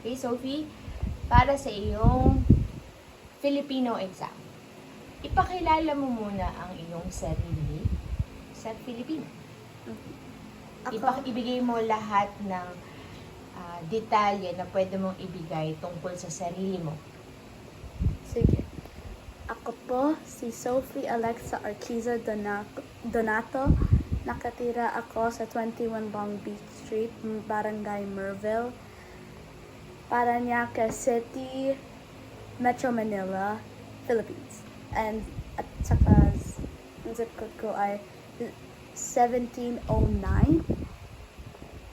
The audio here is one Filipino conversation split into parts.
Okay, Sophie, para sa iyong Filipino exam, ipakilala mo muna ang iyong sarili sa Filipino. Ibigay mo lahat ng detalye na pwede mong ibigay tungkol sa sarili mo. Sige. Ako po si Sophie Alexa Arquiza Donato. Nakatira ako sa 21 Long Beach Street, Barangay Merville, Parañaque City, Metro Manila, Philippines. And at saka ang zip code ko ay 1709.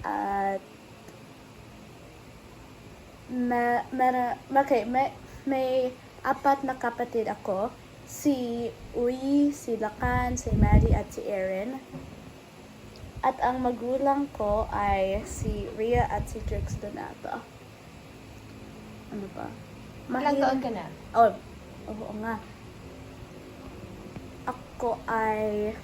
At may apat na kapatid ako. Si Uy, si Lakan, si Maddie, at si Erin. At ang magulang ko ay si Rhea at si Trix Donato. Ano ba? Ilang taon ka na? Oo nga. Ako ay...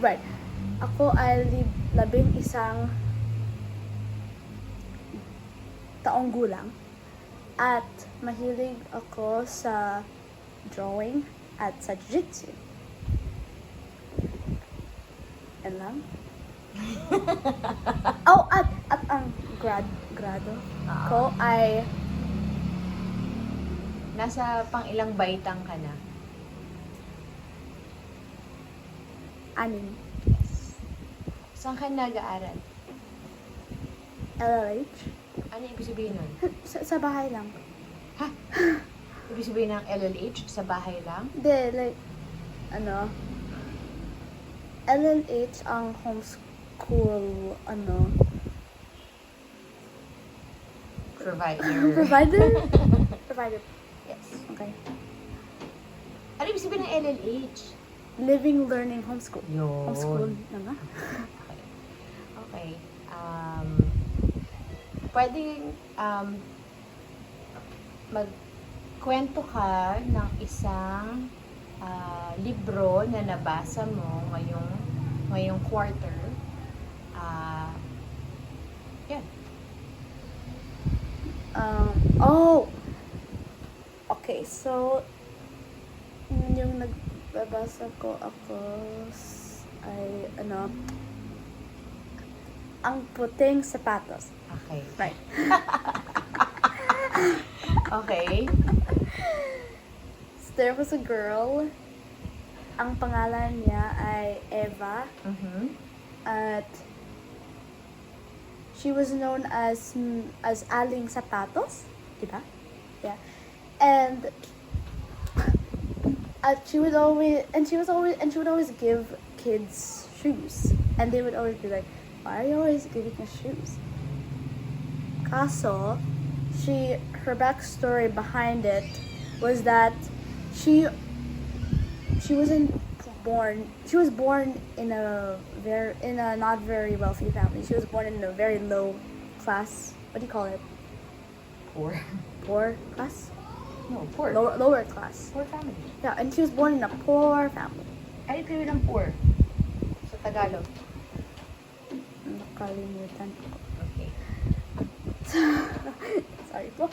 right. Ako ay 11 taong gulang. At mahilig ako sa drawing at sa jiu-jitsu. Yan lang. At ang grado ko ay... Nasa pang ilang baitang ka na? 6. Yes. Saan ka nag-aaral? LLH. Ano ibig sabihin nun? Sa bahay lang. Ha? Ibig sabihin ng LLH sa bahay lang? Hindi, LLH ang homeschool, Provider? Provider. Yes. Okay. Ano ibig sabihin ng LLH? Living, learning, homeschool. Yun. Homeschool na nga. Okay. Pwedeng magkwento ka ng isang libro na nabasa mo ngayong quarter. Yan. Okay, so yung nagbabasa ko ay ang puting sapatos. Okay. Right. Okay. So there was a girl. Ang pangalan niya ay Eva. At she was known as Aling Sapatos, diba? Yeah. And she would always give kids shoes, and they would always be like, "Why are you always giving us shoes?" Kaso, her backstory behind it was that she was born in a not very wealthy family. She was born in a very low class. What do you call it? Poor class? No, poor. Lower class. Poor family. Yeah, and she was born in a poor family. Ano kayo ng poor? Sa Tagalog. Nakalimutan ko. Okay. Sorry po.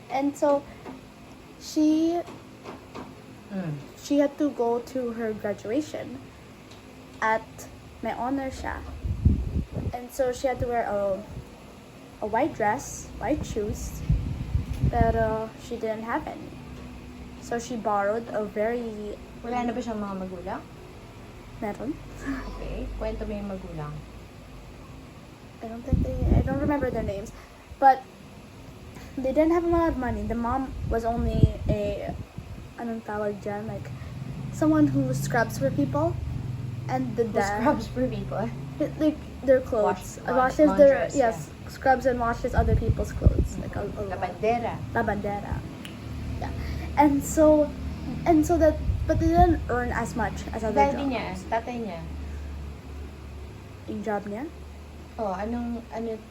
And so, she had to go to her graduation at may honor siya. And so she had to wear a white dress, white shoes, pero she didn't have any. So she borrowed a very... Wala na ba siyang mga magulang? Meron. Okay. Kwento mo yung magulang. I don't remember their names. But they didn't have a lot of money. The mom was only anong tawag dyan? Like, someone who scrubs for people. And the dad... Who scrubs for people? Like, their clothes. Washes their... laundress, Yes. yeah. Scrubs and washes other people's clothes. Like a Labandera. Labandera. Yeah. And so that... But they didn't earn as much as other jobs. Daddy niya, tatay niya. Yung job niya? Oh, ano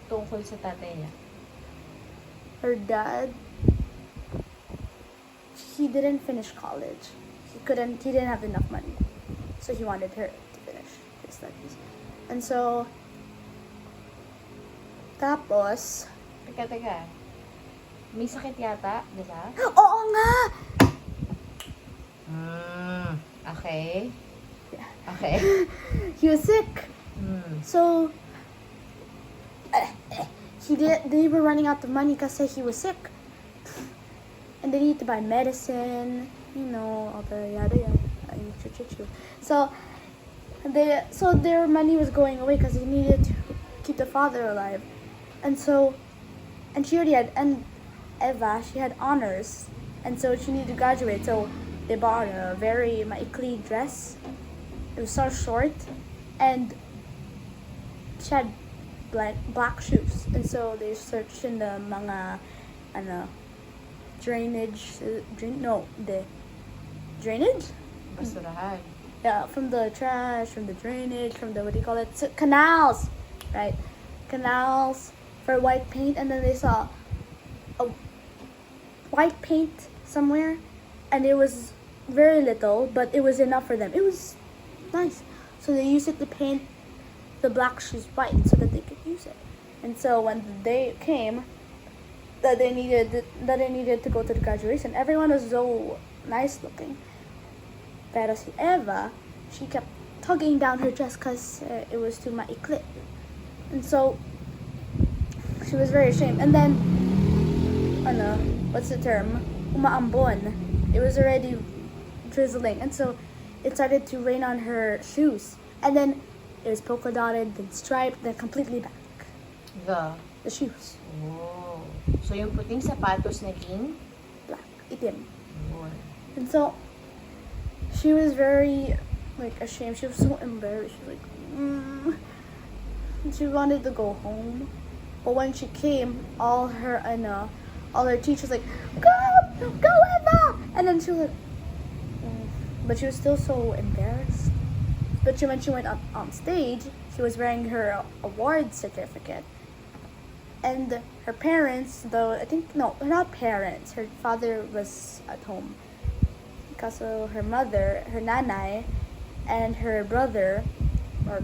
tungkol sa tatay niya? Her dad, he didn't finish college. He didn't have enough money. So he wanted her to finish his studies. And so Tapos, Teka. May sakit yata, di ba? oo nga! Okay. Okay. He was sick. So, they were running out of money because he was sick. And they need to buy medicine, all the yada yada. So their money was going away because they needed to keep the father alive. And she already had, and Eva, she had honors. And so she needed to graduate. So they bought a very maikli dress. It was so short. And she had black shoes. And so they searched in the mga, drainage, Basurahan. yeah, from the trash, from the drainage, from the, canals, right? Canals for white paint, and then they saw a white paint somewhere, and it was very little, but it was enough for them. It was nice. So they used it to paint the black shoes white so that they could use it. And so when the day came that they needed to go to the graduation, everyone was so nice looking. Pero si Eva, she kept tugging down her dress because it was too maikli. And so she was very ashamed. And then, what's the term? Umaambon. It was already drizzling. And so it started to rain on her shoes. And then it was polka dotted, then striped, then completely black. The shoes. Oh. So yung puting sapatos naging? Black. Itim. Oh. And so she was very ashamed. She was so embarrassed. She was she wanted to go home. But when she came, all her teachers go Eva! And then she was but she was still so embarrassed. But when she went up on stage, she was wearing her award certificate. And her parents, not parents, her father was at home. Because her mother, her nanay, and her brother, or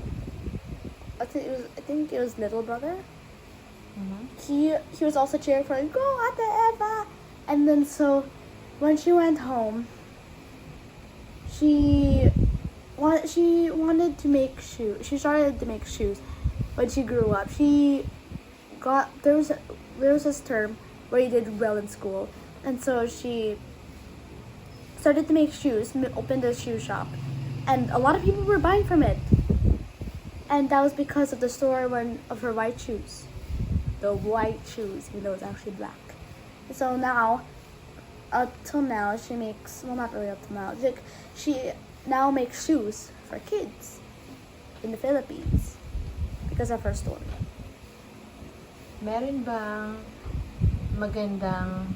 I think it was little brother. He was also cheering for her, go Ate Eva! And then so when she went home, she wanted to make shoes. She started to make shoes when she grew up. There was this term where he did well in school, and so she started to make shoes, opened a shoe shop, and a lot of people were buying from it. And that was because of the store of her white shoes. The white shoes, even though it's actually black. So now, up till now, she makes, well, not really up till now, she now makes shoes for kids in the Philippines because of her story. Meron bang magandang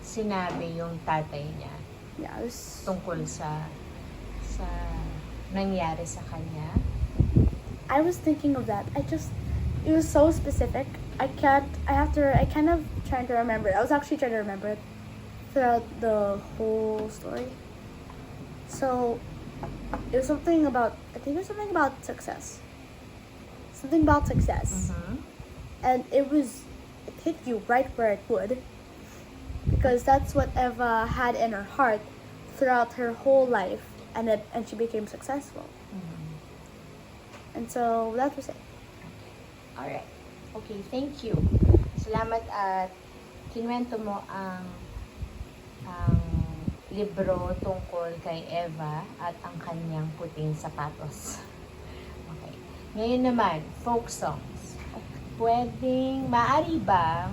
sinabi yung tatay niya tungkol sa nangyari sa kanya? I was thinking of that. It was so specific. I kind of trying to remember it. I was actually trying to remember it throughout the whole story. So, it was something about success. Something about success. And it hit you right where it would. Because that's what Eva had in her heart throughout her whole life. And she became successful. And so, that was it. Alright. Okay, thank you. Salamat at kinwento mo ang libro tungkol kay Eva at ang kanyang puting sapatos. Okay. Ngayon naman, folk songs. Maaari bang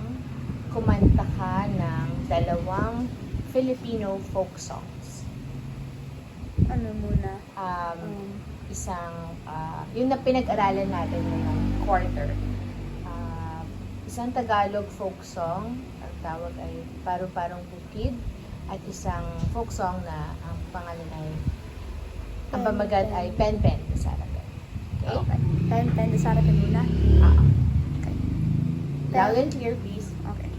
kumanta ka ng 2 Filipino folk songs? Ano muna? Isang, yung na pinag-aralan natin ngayong quarter. Isang Tagalog folk song, ang tawag ay Paru-Parong Bukid, at isang folk song na ang pangalan ay, ang pamagat ay Pen Pen de Sarapen. Okay? Pen Pen de Sarapen muna? Okay. Loud and clear, please. Okay.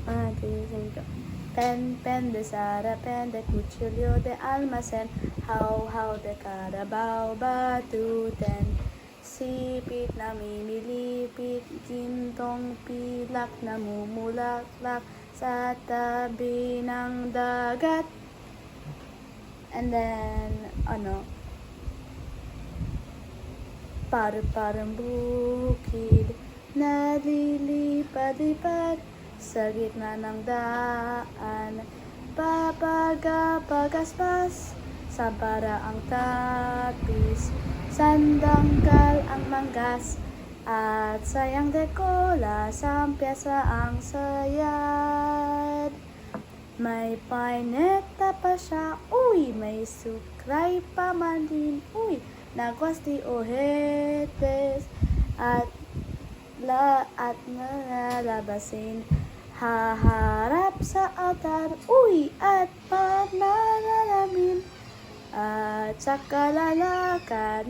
1, 2, 3, go. Pen Pen de Sarapen de Cuchillo de Almacen, how de Carabao Batuten, sipit na mimilipit, gintong pilak na mumulaklak sa tabi ng dagat. And then, parang bukid na lilipad-lipad sa gitna ng daan. Pagaspas sa paraang tapis, sandanggal ang manggas at sayang dekola sampyasa ang sayad. May paineta pa siya, uy, may sukray pa man din, uy, nagwas di ohetes at nalabasin. Haharap sa altar, uy, at pananalamin. At saka lalakad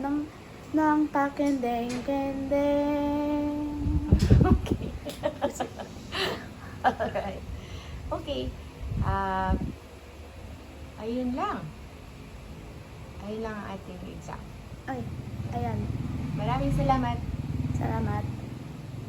ng pakendeng-kendeng. Okay. Alright. Okay. Ayun lang. Ayun lang ang ating exam. Ay, ayan. Maraming salamat. Salamat.